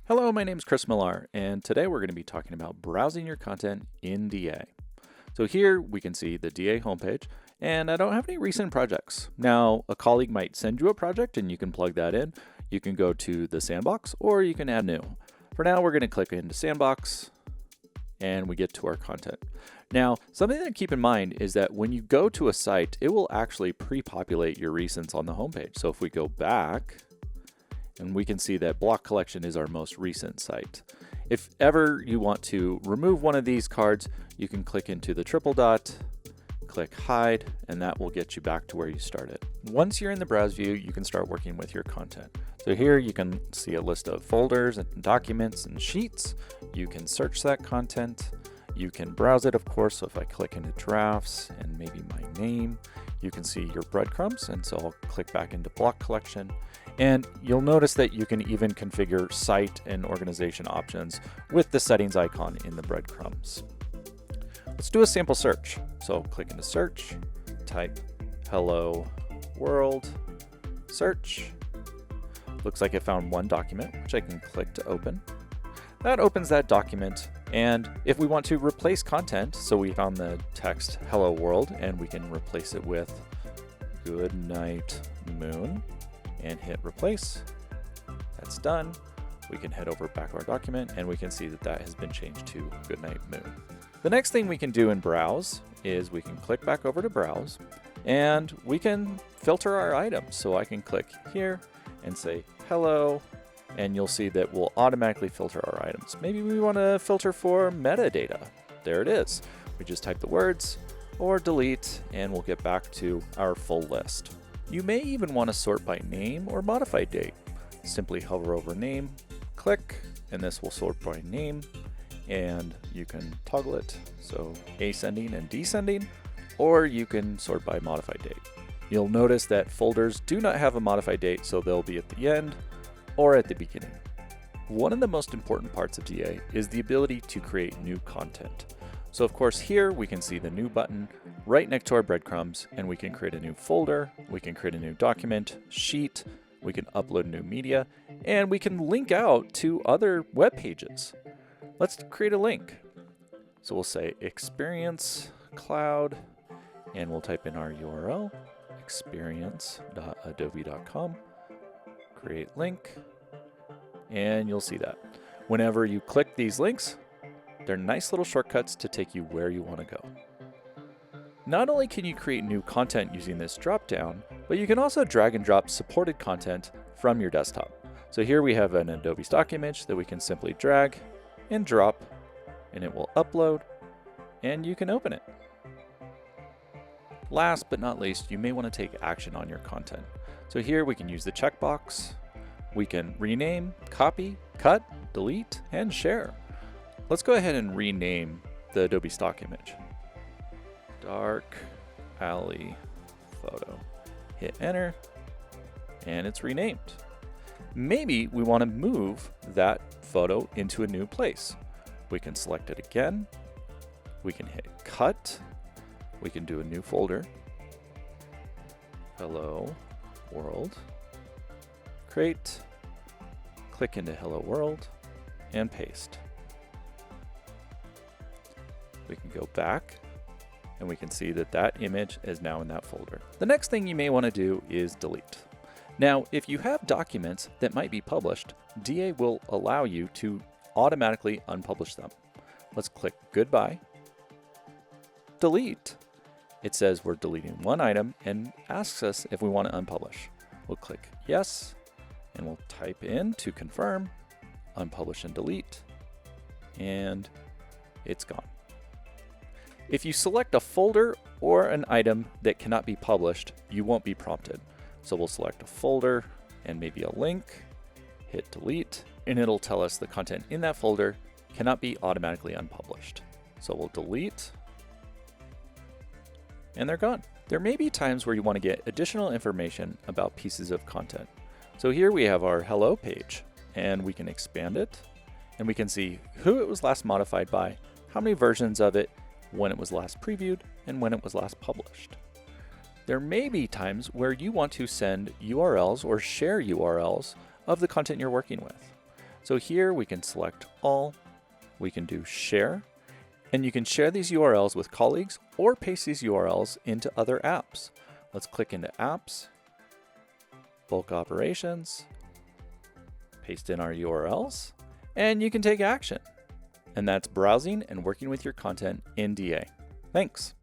Hello, my name is Chris Millar, and today we're going to be talking about browsing your content in DA. So here we can see the DA homepage, and I don't have any recent projects. Now, a colleague might send you a project and you can plug that in. You can go to the sandbox or you can add new. For now, we're going to click into sandbox and we get to our content. Now, something to keep in mind is that when you go to a site, it will actually pre-populate your recents on the homepage. So if we go back, and we can see that block collection is our most recent site. If ever you want to remove one of these cards, you can click into the triple dot, click hide, and that will get you back to where you started. Once you're in the browse view, you can start working with your content. So here you can see a list of folders and documents and sheets. You can search that content. You can browse it, of course. So if I click into drafts and maybe my name, you can see your breadcrumbs. And so I'll click back into block collection. And you'll notice that you can even configure site and organization options with the settings icon in the breadcrumbs. Let's do a sample search. So click into search, type hello world, search. Looks like it found one document, which I can click to open. That opens that document. And if we want to replace content, so we found the text hello world and we can replace it with good night moon. And hit replace. That's done. We can head over back to our document and we can see that that has been changed to Goodnight Moon. The next thing we can do in browse is we can click back over to browse and we can filter our items. So I can click here and say hello, and you'll see that we'll automatically filter our items. Maybe we want to filter for metadata. There it is. We just type the words or delete and we'll get back to our full list. You may even want to sort by name or modified date. Simply hover over name, click, and this will sort by name, and you can toggle it, so ascending and descending, or you can sort by modified date. You'll notice that folders do not have a modified date, so they'll be at the end or at the beginning. One of the most important parts of DA is the ability to create new content. So of course here we can see the new button right next to our breadcrumbs, and we can create a new folder, we can create a new document, sheet, we can upload new media, and we can link out to other web pages. Let's create a link. So we'll say experience cloud, and we'll type in our URL, experience.adobe.com, create link, and you'll see that. Whenever you click these links, they're nice little shortcuts to take you where you want to go. Not only can you create new content using this dropdown, but you can also drag and drop supported content from your desktop. So here we have an Adobe stock image that we can simply drag and drop, and it will upload, and you can open it. Last but not least, you may want to take action on your content. So here we can use the checkbox. We can rename, copy, cut, delete, and share. Let's go ahead and rename the Adobe stock image. Dark alley photo. Hit enter, and it's renamed. Maybe we want to move that photo into a new place. We can select it again. We can hit cut. We can do a new folder. Hello world. Create. Click into hello world and paste. We can go back and we can see that that image is now in that folder. The next thing you may want to do is delete. Now, if you have documents that might be published, DA will allow you to automatically unpublish them. Let's click goodbye, delete. It says we're deleting one item and asks us if we want to unpublish. We'll click yes, and we'll type in to confirm, unpublish and delete, and it's gone. If you select a folder or an item that cannot be published, you won't be prompted. So we'll select a folder and maybe a link, hit delete, and it'll tell us the content in that folder cannot be automatically unpublished. So we'll delete, and they're gone. There may be times where you want to get additional information about pieces of content. So here we have our hello page, and we can expand it, and we can see who it was last modified by, how many versions of it, when it was last previewed, and when it was last published. There may be times where you want to send URLs or share URLs of the content you're working with. So here we can select all, we can do share, and you can share these URLs with colleagues or paste these URLs into other apps. Let's click into apps, bulk operations, paste in our URLs, and you can take action. And that's browsing and working with your content in DA. Thanks.